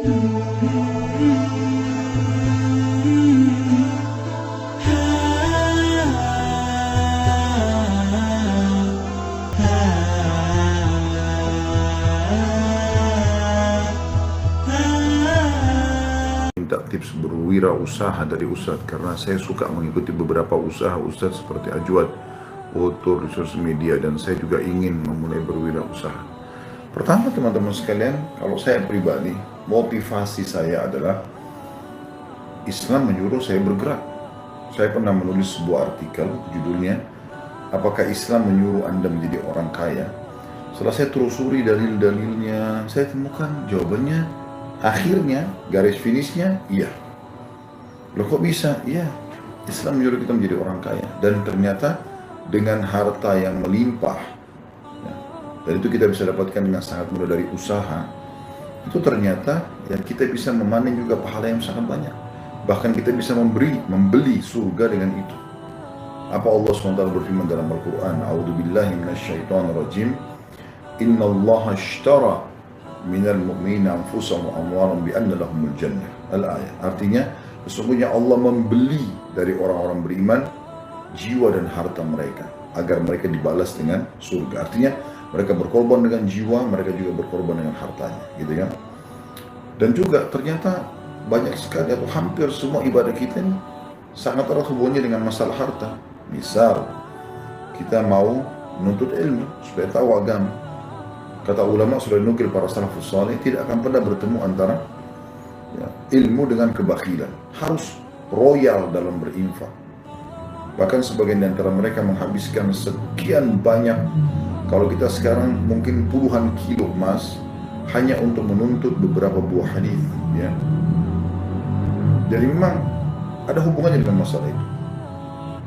Minta tips berwirausaha dari Ustadz, karena saya suka mengikuti beberapa usaha Ustadz seperti Ajwad, Otur di sosial media, dan saya juga ingin memulai berwirausaha. Pertama teman-teman sekalian, kalau saya pribadi, motivasi saya adalah Islam menyuruh saya bergerak. Saya pernah menulis sebuah artikel, judulnya apakah Islam menyuruh Anda menjadi orang kaya? Setelah saya telusuri dalil-dalilnya, saya temukan jawabannya, akhirnya garis finishnya iya. Loh kok bisa? Iya, Islam menyuruh kita menjadi orang kaya, dan ternyata dengan harta yang melimpah, ya, dan itu kita bisa dapatkan dengan sangat mudah dari usaha. Itu ternyata ya, kita bisa memanen juga pahala yang sangat banyak. Bahkan kita bisa membeli surga dengan itu. Apa Allah SWT berfirman dalam Al-Quran, A'udzubillahi minasyaitonirrajim, Innallaha ashtara minal mu'minina anfusahum wa amwalahum bi anna lahumul jannah. Al-ayat. Artinya, sesungguhnya Allah membeli dari orang-orang beriman jiwa dan harta mereka agar mereka dibalas dengan surga. Artinya mereka berkorban dengan jiwa, mereka juga berkorban dengan hartanya, gitu ya. Dan juga ternyata banyak sekali atau hampir semua ibadah kita ini sangat erat hubungannya dengan masalah harta. Misal kita mau menuntut ilmu supaya tahu agama. Kata ulama sudah nukil para salafus saleh, tidak akan pernah bertemu antara ya, ilmu dengan kebakilan. Harus royal dalam berinfak. Bahkan sebagian di antara mereka menghabiskan sekian banyak, kalau kita sekarang mungkin puluhan kilo emas hanya untuk menuntut beberapa buah hadis, ya. Jadi memang ada hubungannya dengan masalah itu.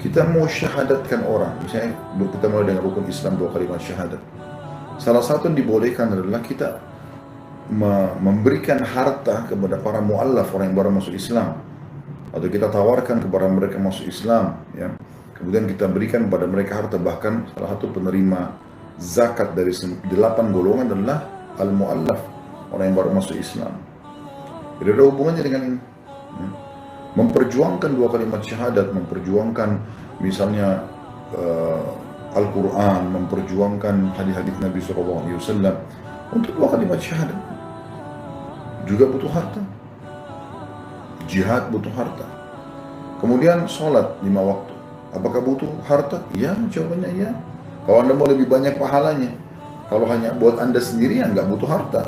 Kita mau syahadatkan orang, misalnya kita mulai dengan rukun Islam 2 kalimat syahadat. Salah satu yang dibolehkan adalah kita memberikan harta kepada para mu'allaf, orang yang baru masuk Islam, atau kita tawarkan kepada mereka masuk Islam, ya. Kemudian kita berikan kepada mereka harta. Bahkan salah satu penerima zakat dari 8 golongan adalah al-mu'allaf, orang yang baru masuk Islam. Jadi ada hubungannya dengan ini. Memperjuangkan 2 kalimat syahadat, memperjuangkan misalnya Al-Quran, memperjuangkan hadis-hadis Nabi SAW untuk 2 kalimat syahadat juga butuh harta. Jihad butuh harta. Kemudian sholat 5 waktu, apakah butuh harta? Ya, jawabannya ya. Kalau Anda mau lebih banyak pahalanya. Kalau hanya buat Anda sendiri, ya nggak butuh harta.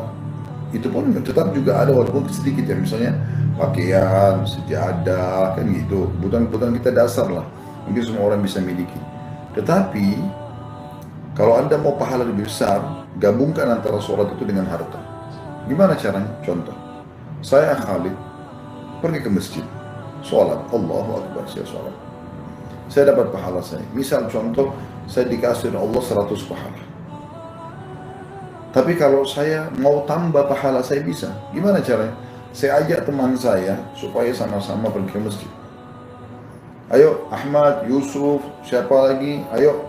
Itu pun tetap juga ada walaupun sedikit ya, misalnya pakaian, sejadah, kan gitu. Kebutuhan-kebutuhan kita dasar lah, mungkin semua orang bisa miliki. Tetapi kalau Anda mau pahala lebih besar, gabungkan antara sholat itu dengan harta. Gimana caranya? Contoh, saya Khalid pergi ke masjid, sholat, Allahu Akbar, saya sholat, saya dapat pahala saya. Misal contoh, saya dikasih oleh Allah 100 pahala. Tapi kalau saya mau tambah pahala saya bisa. Gimana caranya? Saya ajak teman saya supaya sama-sama pergi ke masjid. Ayo Ahmad, Yusuf, siapa lagi? Ayo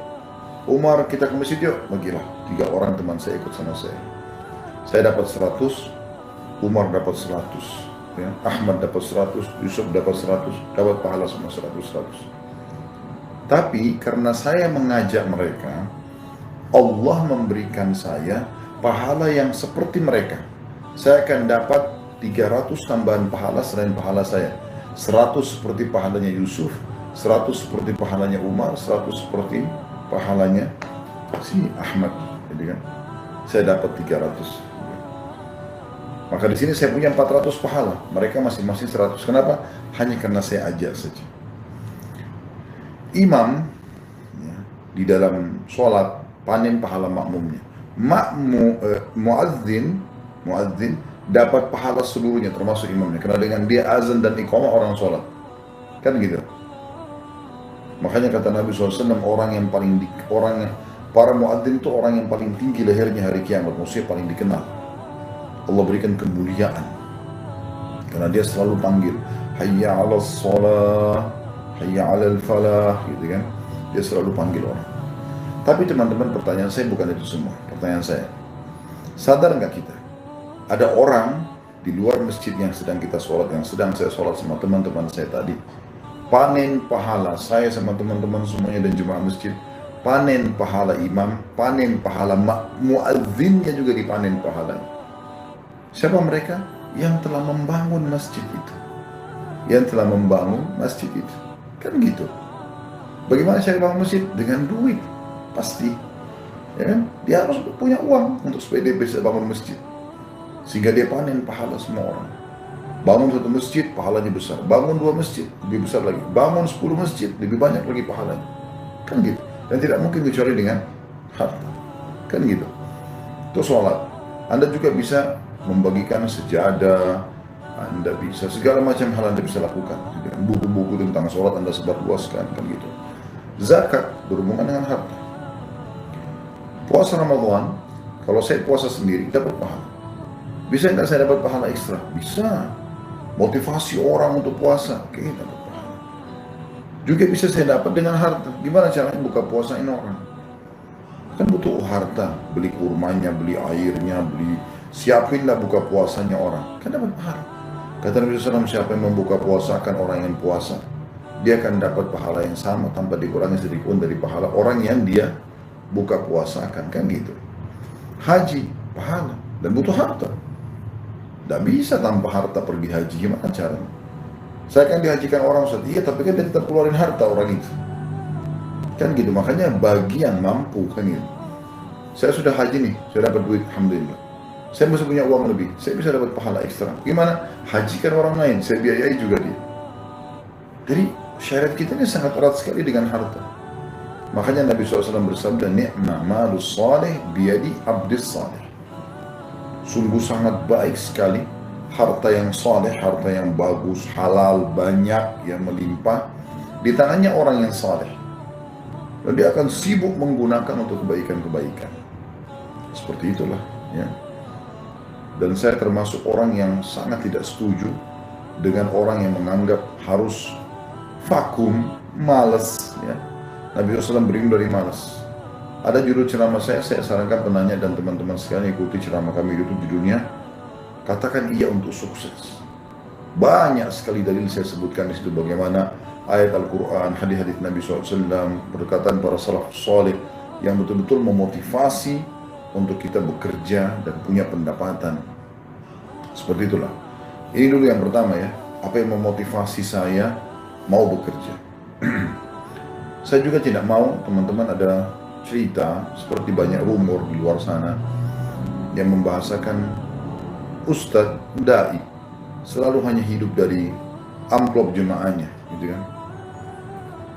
Umar, kita ke masjid yuk. Bagilah 3 orang teman saya ikut sama saya. Saya dapat 100, Umar dapat 100, ya. Ahmad dapat 100, Yusuf dapat 100, dapat pahala semua 100. Tapi karena saya mengajak mereka, Allah memberikan saya pahala yang seperti mereka. Saya akan dapat 300 tambahan pahala selain pahala saya. 100 seperti pahalanya Yusuf, 100 seperti pahalanya Umar, 100 seperti pahalanya si Ahmad. Jadi kan, saya dapat 300. Maka di sini saya punya 400 pahala, mereka masing-masing 100. Kenapa? Hanya karena saya ajak saja. Imam ya, di dalam sholat panen pahala makmumnya. Muadzin dapat pahala seluruhnya termasuk imamnya, karena dengan dia azan dan iqamah orang sholat, kan gitu. Makanya kata Nabi SAW, para muadzin itu orang yang paling tinggi lehernya hari kiamat, maksudnya paling dikenal. Allah berikan kemuliaan karena dia selalu panggil hayya 'alas shalah, hayya 'alal falah, gitu kan. Dia selalu panggil orang. Tapi teman-teman, pertanyaan saya bukan itu semua. Pertanyaan saya, sadar nggak kita ada orang di luar masjid yang sedang kita sholat, yang sedang saya sholat sama teman-teman saya tadi, panen pahala saya sama teman-teman semuanya dan jemaah masjid, panen pahala imam, panen pahala muadzinnya juga dipanen pahalanya. Siapa mereka? Yang telah membangun masjid itu, yang telah membangun masjid itu, kan gitu. Bagaimana cara bangun masjid? Dengan duit, pasti, ya kan? Dia harus punya uang untuk supaya dia bisa bangun masjid, sehingga dia panen pahala semua orang. Bangun satu masjid, pahalanya besar. Bangun 2 masjid, lebih besar lagi. Bangun 10 masjid, lebih banyak lagi pahalanya. Kan gitu. Dan tidak mungkin kecuali dengan harta. Kan gitu. Itu sholat. Anda juga bisa membagikan sejadah, Anda bisa segala macam hal Anda bisa lakukan. Buku-buku tentang sholat Anda sebarluaskan, kan gitu. Zakat berhubungan dengan harta. Puasa Ramadan, kalau saya puasa sendiri dapat pahala. Bisa nggak saya dapat pahala ekstra? Bisa. Motivasi orang untuk puasa, oke, dapat pahala. Juga bisa saya dapat dengan harta. Gimana caranya buka puasain orang? Kan butuh harta, beli kurmanya, beli airnya, siapinlah buka puasanya orang, kan dapat pahala. Kata Nabi SAW, siapa yang membuka puasakan orang yang puasa, dia akan dapat pahala yang sama tanpa dikurangi sedikit pun dari pahala orang yang dia buka puasakan, kan gitu. Haji, pahala, dan butuh harta. Tidak bisa tanpa harta pergi haji, gimana caranya? Saya kan dihajikan orang, Ustaz. Iya, tapi kan dia tetap keluarin harta orang itu. Kan gitu, makanya bagi yang mampu, kan gitu. Saya sudah haji nih, saya dapat duit, alhamdulillah. Saya masih punya uang lebih, saya bisa dapat pahala ekstra. Gimana? Hajikan orang lain, saya biayai juga dia. Jadi syariat kita ini sangat erat sekali dengan harta. Makanya Nabi SAW bersabda, ni'ma malus salih biyadi abdis salih. Sungguh sangat baik sekali harta yang saleh, harta yang bagus, halal, banyak, yang melimpah di tangannya orang yang saleh. Dan dia akan sibuk menggunakan untuk kebaikan-kebaikan. Seperti itulah, ya. Dan saya termasuk orang yang sangat tidak setuju dengan orang yang menganggap harus vakum, malas, ya. Nabi SAW berimbau dari malas. Ada judul ceramah saya sarankan penanya dan teman-teman sekalian ikuti ceramah kami YouTube judulnya Katakan Iya Untuk Sukses. Banyak sekali dalil saya sebutkan di situ bagaimana ayat Al-Quran, hadis-hadis Nabi SAW, perkataan para salafus saleh yang betul-betul memotivasi untuk kita bekerja dan punya pendapatan. Seperti itulah. Ini dulu yang pertama, ya. Apa yang memotivasi saya mau bekerja? Saya juga tidak mau teman-teman ada cerita seperti banyak rumor di luar sana yang membahasakan ustadz dai selalu hanya hidup dari amplop jemaahnya, gitu kan.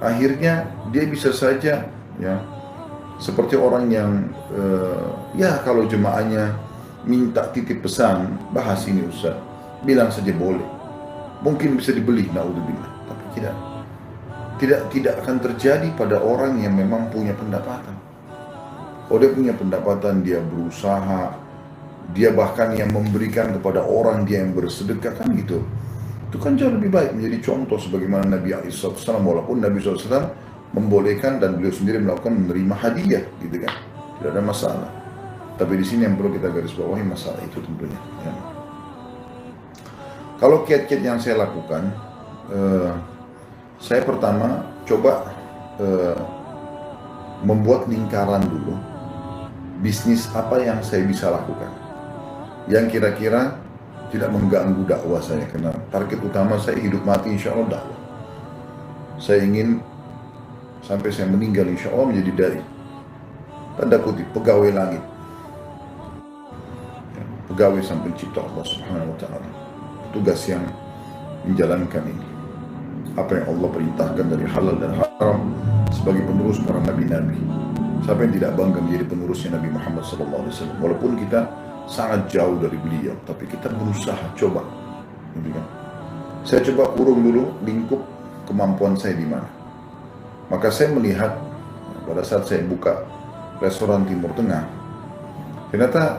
Akhirnya dia bisa saja, ya, seperti orang yang ya kalau jemaahnya minta titip pesan, bahas ini ustadz, bilang saja boleh, mungkin bisa dibeli, naudzubillah. Tapi tidak akan terjadi pada orang yang memang punya pendapatan. Kalau dia punya pendapatan, dia berusaha, dia bahkan yang memberikan kepada orang, dia yang bersedekah, kan gitu. Itu kan jauh lebih baik, menjadi contoh sebagaimana Nabi SAW, walaupun Nabi SAW membolehkan dan beliau sendiri melakukan menerima hadiah, gitu kan, tidak ada masalah. Tapi di sini yang perlu kita garis bawahi masalah itu tentunya, ya. Kalau kiat-kiat yang saya lakukan, saya pertama coba membuat lingkaran dulu, bisnis apa yang saya bisa lakukan, yang kira-kira tidak mengganggu dakwah saya, karena target utama saya hidup mati insya Allah dakwah. Saya ingin sampai saya meninggal insya Allah menjadi dai, tanda kutip, pegawai langit, pegawai sang pencipta Allah Subhanahu Wa Taala, tugas yang menjalankan ini apa yang Allah perintahkan dari halal dan haram sebagai penerus para nabi-nabi. Siapa yang tidak bangga menjadi penerusnya Nabi Muhammad SAW? Walaupun kita sangat jauh dari beliau, tapi kita berusaha coba, gitu kan. Saya coba kurung dulu lingkup kemampuan saya di mana. Maka saya melihat pada saat saya buka restoran Timur Tengah, ternyata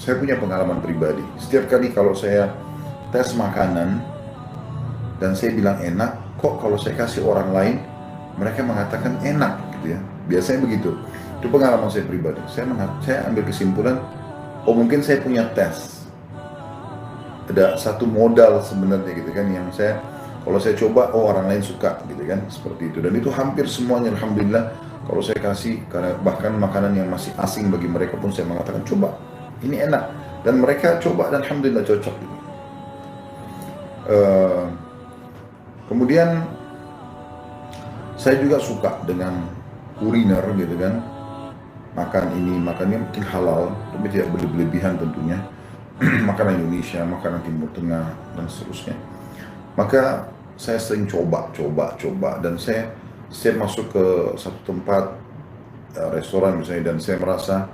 saya punya pengalaman pribadi. Setiap kali kalau saya tes makanan dan saya bilang enak, kok kalau saya kasih orang lain mereka mengatakan enak, gitu ya. Biasanya begitu. Itu pengalaman saya pribadi. Saya ambil kesimpulan, oh mungkin saya punya tes. ada satu modal sebenarnya gitu kan, yang kalau saya coba, oh orang lain suka gitu kan, seperti itu. Dan itu hampir semuanya alhamdulillah, kalau saya kasih, karena bahkan makanan yang masih asing bagi mereka pun saya mengatakan coba, ini enak, dan mereka coba dan alhamdulillah cocok gitu. Kemudian saya juga suka dengan kuliner gitu kan, makan ini, makannya mungkin halal, tapi tidak berlebihan tentunya. Makanan Indonesia, makanan Timur Tengah, dan seterusnya. Maka saya sering coba, dan saya masuk ke satu tempat restoran misalnya, dan saya merasa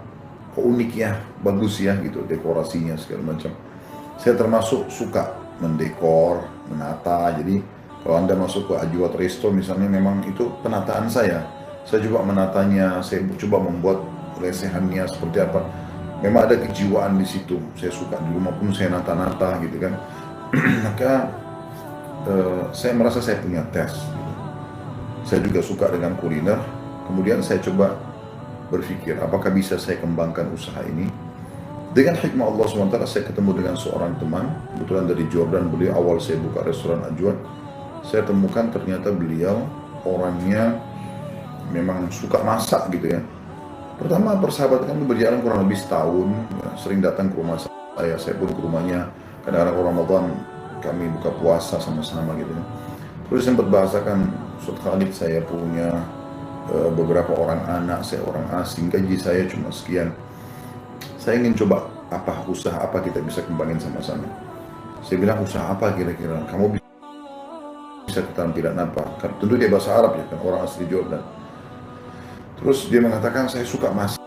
kok unik ya, bagus ya gitu, dekorasinya segala macam. Saya termasuk suka mendekor, menata. Jadi kalau Anda masuk ke Ajwat Resto misalnya, memang itu penataan saya. Saya coba menatanya, saya coba membuat lesehannya seperti apa. Memang ada kejiwaan di situ. Saya suka, di rumah pun saya nata-nata gitu kan. Maka saya merasa saya punya tes. Saya juga suka dengan kuliner. Kemudian saya coba berpikir, apakah bisa saya kembangkan usaha ini. Dengan hikmah Allah SWT, saya ketemu dengan seorang teman, kebetulan dari Jordan. Beliau awal saya buka restoran Ajwat, saya temukan ternyata beliau orangnya memang suka masak gitu ya. Pertama persahabatan kami berjalan kurang lebih setahun, ya, sering datang ke rumah saya pun ke rumahnya. Kadang-kadang Ramadan kami buka puasa sama-sama gitu ya. Terus sempat bahasakan, suatu kali saya punya beberapa orang anak, saya orang asing, gaji saya cuma sekian. Saya ingin coba usaha apa kita bisa kembangin sama-sama. Saya bilang, usaha apa kira-kira? Kamu bisa keterampilan apa? Tentu dia bahasa Arab ya, kan orang asli Jordan. Terus dia mengatakan, saya suka masak.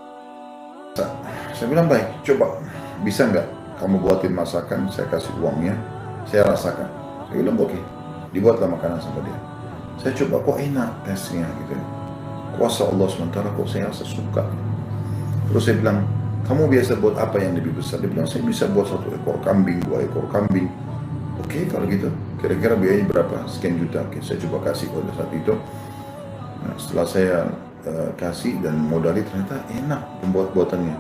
Saya bilang, baik, coba. Bisa nggak kamu buatin masakan, saya kasih uangnya, saya rasakan. Saya bilang, oke. Dibuatlah makanan sama dia. Saya coba, kok enak tesnya gitu. Kuasa Allah sementara kok saya rasa suka. Terus saya bilang, kamu biasa buat apa yang lebih besar? Dia bilang, saya bisa buat 1 ekor kambing, 2 ekor kambing. Oke, kalau gitu, kira-kira biayanya berapa? Sekian juta. Oke, saya coba kasih pada saat itu. Nah, setelah saya kasih dan modali, ternyata enak pembuat-buatannya.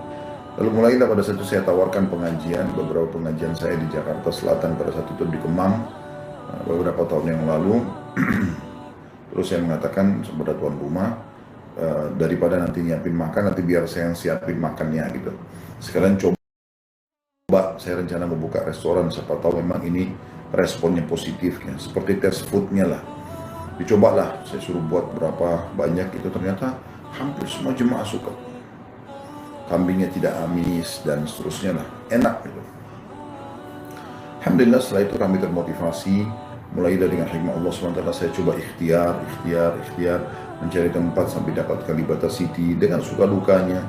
Lalu mulailah pada saat itu saya tawarkan pengajian, beberapa pengajian saya di Jakarta Selatan pada saat itu di Kemang, beberapa tahun yang lalu. Terus saya mengatakan kepada tuan rumah, daripada nanti nyiapin makan, nanti biar saya yang siapin makannya gitu. Sekalian coba, saya rencana membuka restoran, siapa tahu memang ini responnya positif ya, seperti tes foodnya lah. Dicobalah, saya suruh buat berapa banyak itu, ternyata hampir semua jemaah suka. Kambingnya tidak amis dan seterusnya lah, enak gitu. Alhamdulillah setelah itu kami termotivasi, mulai dari dengan hikmah Allah SWT saya coba ikhtiar, mencari tempat sampai dapat Kalibata City dengan suka dukanya,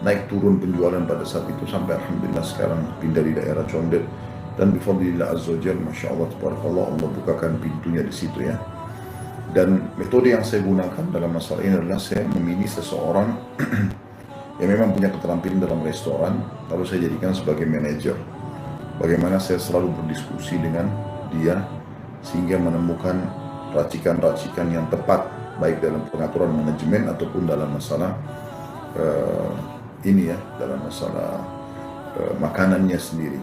naik turun penjualan pada saat itu sampai alhamdulillah sekarang pindah di daerah Condet, dan bifadlillah azza wajalla, masya Allah tabarakallah, Allah bukakan pintunya di situ ya. Dan metode yang saya gunakan dalam masalah ini adalah saya memilih seseorang yang memang punya keterampilan dalam restoran, lalu saya jadikan sebagai manajer. Bagaimana saya selalu berdiskusi dengan dia sehingga menemukan racikan-racikan yang tepat, baik dalam pengaturan manajemen ataupun dalam masalah dalam masalah makanannya sendiri.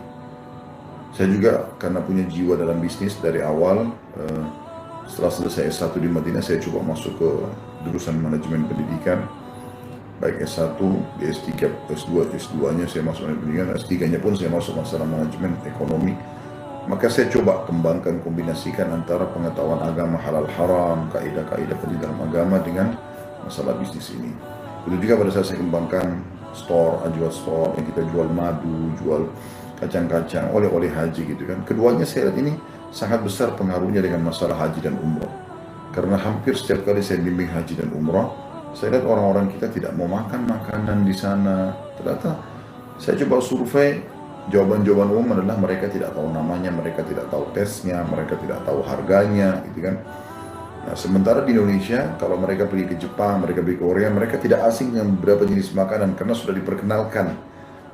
Saya juga karena punya jiwa dalam bisnis dari awal, setelah selesai S1 di Madinah, saya coba masuk ke jurusan manajemen pendidikan, baik S1, di S3, S2, S2-nya saya masuk manajemen pendidikan, S3-nya pun saya masuk masalah manajemen ekonomi. Maka saya coba kembangkan, kombinasikan antara pengetahuan agama halal haram, kaidah-kaidah penting dalam agama dengan masalah bisnis ini. Begitu juga pada saat saya kembangkan store, Ajwat Store, yang kita jual madu, jual kacang-kacang, oleh-oleh haji gitu kan. Keduanya saya lihat ini sangat besar pengaruhnya dengan masalah haji dan umroh. Karena hampir setiap kali saya bimbing haji dan umroh, saya lihat orang-orang kita tidak mau makan makanan di sana. Ternyata saya coba survei, jawaban-jawaban umum adalah mereka tidak tahu namanya, mereka tidak tahu tesnya, mereka tidak tahu harganya, gitu kan. Nah, sementara di Indonesia, kalau mereka pergi ke Jepang, mereka pergi ke Korea, mereka tidak asing dengan beberapa jenis makanan karena sudah diperkenalkan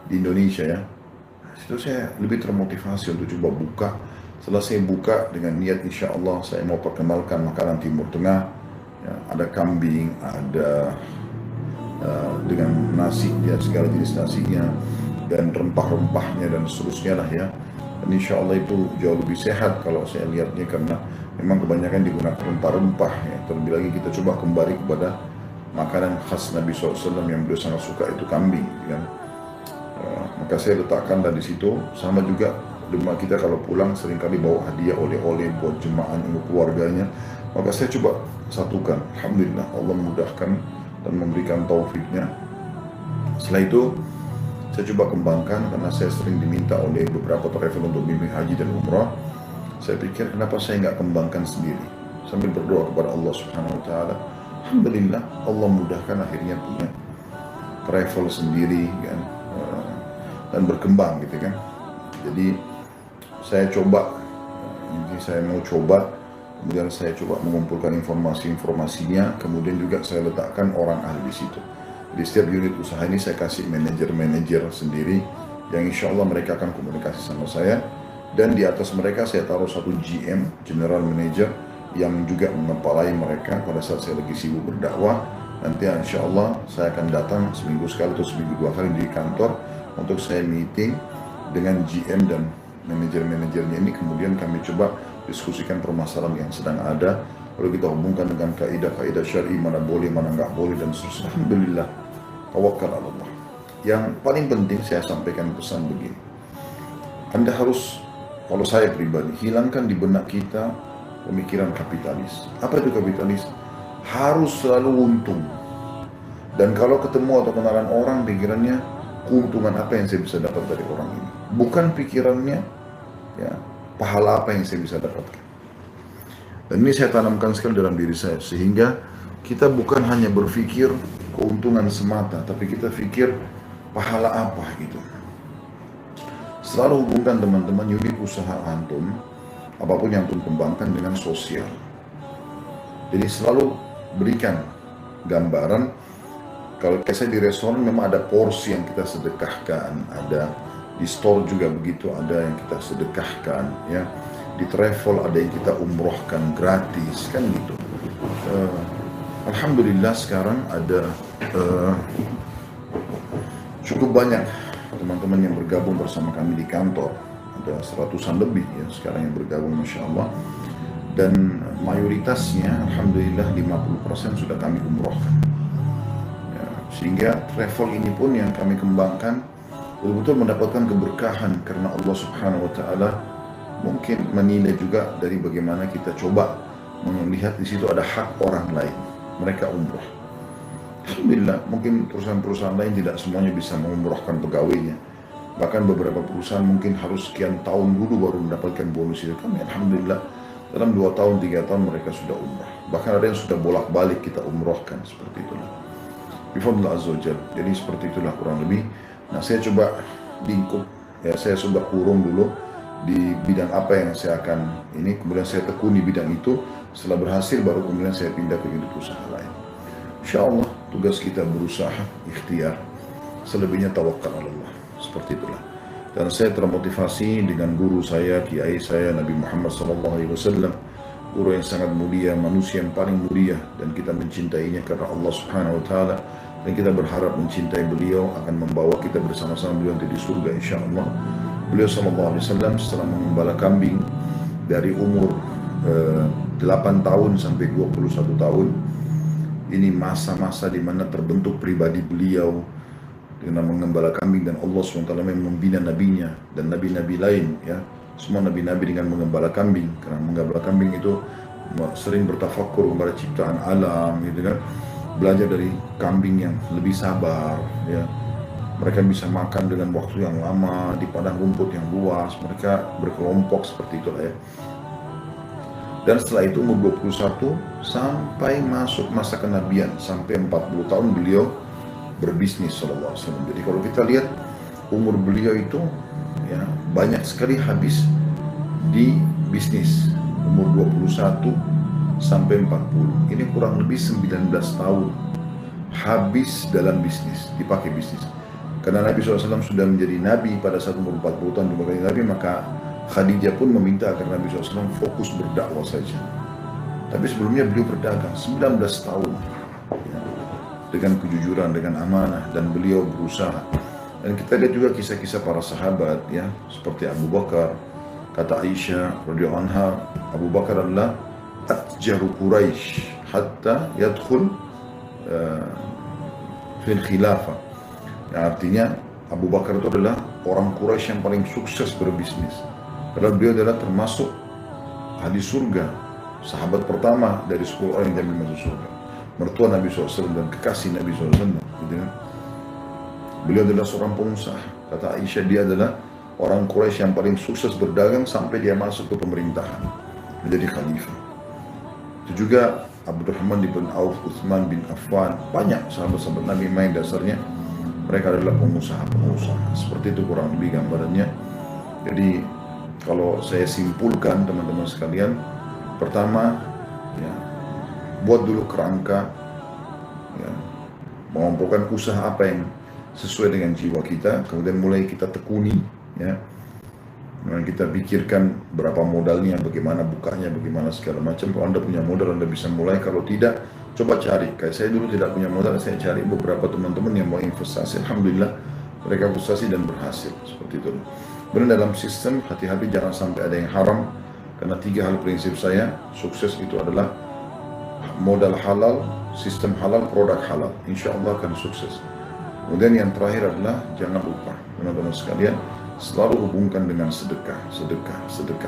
di Indonesia ya. Nah, situ saya lebih termotivasi untuk coba buka. Setelah saya buka dengan niat insya Allah saya mau perkenalkan makanan Timur Tengah, ya, ada kambing, ada dengan nasi, ya, segala jenis nasinya dan rempah-rempahnya dan seterusnya lah ya. Dan Dan insya Allah itu jauh lebih sehat kalau saya lihatnya, karena memang kebanyakan digunakan rempah-rempah ya. Terlebih lagi kita coba kembali kepada makanan khas Nabi SAW yang beliau sangat suka, itu kambing kan. Maka saya letakkan dari situ. Sama juga rumah kita kalau pulang seringkali bawa hadiah oleh-oleh buat jemaah untuk keluarganya, maka saya coba satukan. Alhamdulillah Allah mudahkan dan memberikan taufiknya. Setelah itu saya coba kembangkan, karena saya sering diminta oleh beberapa travel untuk bimbing haji dan umrah. Saya pikir kenapa saya nggak kembangkan sendiri, sambil berdoa kepada Allah Subhanahu Wa Taala. Alhamdulillah Allah mudahkan, akhirnya punya travel sendiri kan, dan berkembang gitu kan. Jadi saya coba, ini saya mau coba, kemudian saya coba mengumpulkan informasi-informasinya, kemudian juga saya letakkan orang ahli di situ. Di setiap unit usaha ini saya kasih manajer-manajer sendiri yang insya Allah mereka akan komunikasi sama saya, dan di atas mereka saya taruh satu GM, General Manager, yang juga mengepalai mereka pada saat saya lagi sibuk berdakwah. Nanti insya Allah saya akan datang seminggu sekali atau seminggu 2 kali di kantor untuk saya meeting dengan GM dan manajer-manajernya ini, kemudian kami coba diskusikan permasalahan yang sedang ada, lalu kita hubungkan dengan kaidah-kaidah syar'i, mana boleh, mana nggak boleh, dan seterusnya. Alhamdulillah, tawakkal ala Allah. Yang paling penting saya sampaikan pesan begini, Anda harus, kalau saya pribadi, hilangkan di benak kita pemikiran kapitalis. Apa itu kapitalis? Harus selalu untung. Dan kalau ketemu atau kenalan orang, pikirannya keuntungan apa yang saya bisa dapat dari orang ini, bukan pikirannya ya pahala apa yang saya bisa dapatkan. Dan ini saya tanamkan sekali dalam diri saya, sehingga kita bukan hanya berpikir keuntungan semata, tapi kita pikir pahala apa gitu. Selalu hubungkan teman-teman unit usaha antum, apapun yang antum kembangkan, dengan sosial. Jadi selalu berikan gambaran. Kalau saya di restoran memang ada porsi yang kita sedekahkan, ada di store juga begitu, ada yang kita sedekahkan ya. Di travel ada yang kita umrohkan gratis kan gitu. Alhamdulillah sekarang ada cukup banyak teman-teman yang bergabung bersama kami di kantor. Ada 100-an lebih ya sekarang yang bergabung, Masya Allah. Dan mayoritasnya Alhamdulillah 50% sudah kami umrohkan. Sehingga travel ini pun yang kami kembangkan betul-betul mendapatkan keberkahan, karena Allah Subhanahu Wa Taala mungkin menilai juga dari bagaimana kita coba melihat di situ ada hak orang lain, mereka umroh. Alhamdulillah, mungkin perusahaan-perusahaan lain tidak semuanya bisa mengumrohkan pegawainya, bahkan beberapa perusahaan mungkin harus sekian tahun dulu baru mendapatkan bonus itu. Kami Alhamdulillah dalam 2 tahun 3 tahun mereka sudah umroh, bahkan ada yang sudah bolak-balik kita umrohkan, seperti itulah. Bifadlillah Azza wa Jalla. Jadi seperti itulah kurang lebih. Nah saya coba lingkup, ya saya coba kurung dulu di bidang apa yang saya akan ini, kemudian saya tekuni bidang itu. Setelah berhasil baru kemudian saya pindah ke unit usaha lain. Insya Allah tugas kita berusaha, ikhtiar, selebihnya tawakal Allah. Seperti itulah. Dan saya termotivasi dengan guru saya, kiai saya, Nabi Muhammad SAW, guru yang sangat mulia, manusia yang paling mulia, dan kita mencintainya karena Allah Subhanahu Wa Taala, dan kita berharap mencintai beliau akan membawa kita bersama-sama beliau di surga insya Allah. Beliau SAW setelah mengembala kambing dari umur 8 tahun sampai 21 tahun, ini masa-masa di mana terbentuk pribadi beliau dengan mengembala kambing, dan Allah SWT membina nabinya dan nabi-nabi lain ya. Semua nabi-nabi dengan mengembala kambing, karena mengembala kambing itu sering bertafakur kepada ciptaan alam gitu kan. Belajar dari kambing yang lebih sabar ya. Mereka bisa makan dengan waktu yang lama di padang rumput yang luas, mereka berkelompok seperti itu ya. Dan setelah itu umur 21 sampai masuk masa kenabian, sampai 40 tahun beliau berbisnis sallallahu alaihi wasallam. Jadi kalau kita lihat umur beliau itu ya banyak sekali habis di bisnis, umur 21 sampai 40. Ini kurang lebih 19 tahun habis dalam bisnis, dipakai bisnis. Karena Nabi SAW sudah menjadi Nabi pada saat umur 40 tahun dipakai Nabi, maka Khadijah pun meminta agar Nabi SAW fokus berdakwah saja. Tapi sebelumnya beliau berdagang 19 tahun ya, dengan kejujuran, dengan amanah, dan beliau berusaha. Dan kita lihat juga kisah-kisah para sahabat ya, seperti Abu Bakar, Kata Aisyah radhiyallahu anha, Abu Bakar adalah atjaru Quraisy hatta yadkhul fil khilafah. Yang artinya Abu Bakar itu adalah orang Quraisy yang paling sukses berbisnis. Karena beliau adalah termasuk ahli surga, sahabat pertama dari 10 orang yang jamin masuk surga, mertua Nabi SAW dan kekasih Nabi SAW. Gitu kan? Beliau adalah seorang pengusaha. Kata Aisyah, dia adalah orang Quraisy yang paling sukses berdagang sampai dia masuk ke pemerintahan, menjadi khalifah. Itu juga Abdurrahman bin Auf, Utsman bin Affan, banyak sahabat-sahabat Nabi main dasarnya mereka adalah pengusaha-pengusaha. Seperti itu kurang lebih gambarannya. Jadi kalau saya simpulkan teman-teman sekalian, pertama ya, buat dulu kerangka, ya, mengumpulkan usaha apa yang sesuai dengan jiwa kita, kemudian mulai kita tekuni, ya, kemudian kita pikirkan berapa modalnya, bagaimana bukanya, bagaimana segala macam. Kalau Anda punya modal, Anda bisa mulai. Kalau tidak, coba cari. Kayak saya dulu tidak punya modal, saya cari beberapa teman-teman yang mau investasi. Alhamdulillah, mereka investasi dan berhasil. Seperti itu. Kemudian dalam sistem, hati-hati jangan sampai ada yang haram. Karena 3 hal prinsip saya, sukses itu adalah modal halal, sistem halal, produk halal. Insya Allah akan sukses. Kemudian yang terakhir adalah jangan lupa, teman-teman sekalian, selalu hubungkan dengan sedekah.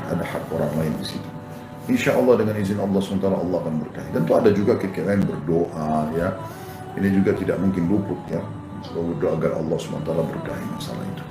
Ada hak orang lain di situ. Insya Allah dengan izin Allah SWT Allah akan berkahi. Tentu ada juga kekayaan berdoa, ya. Ini juga tidak mungkin luput, ya. Selalu berdoa agar Allah SWT berkahi masalah itu.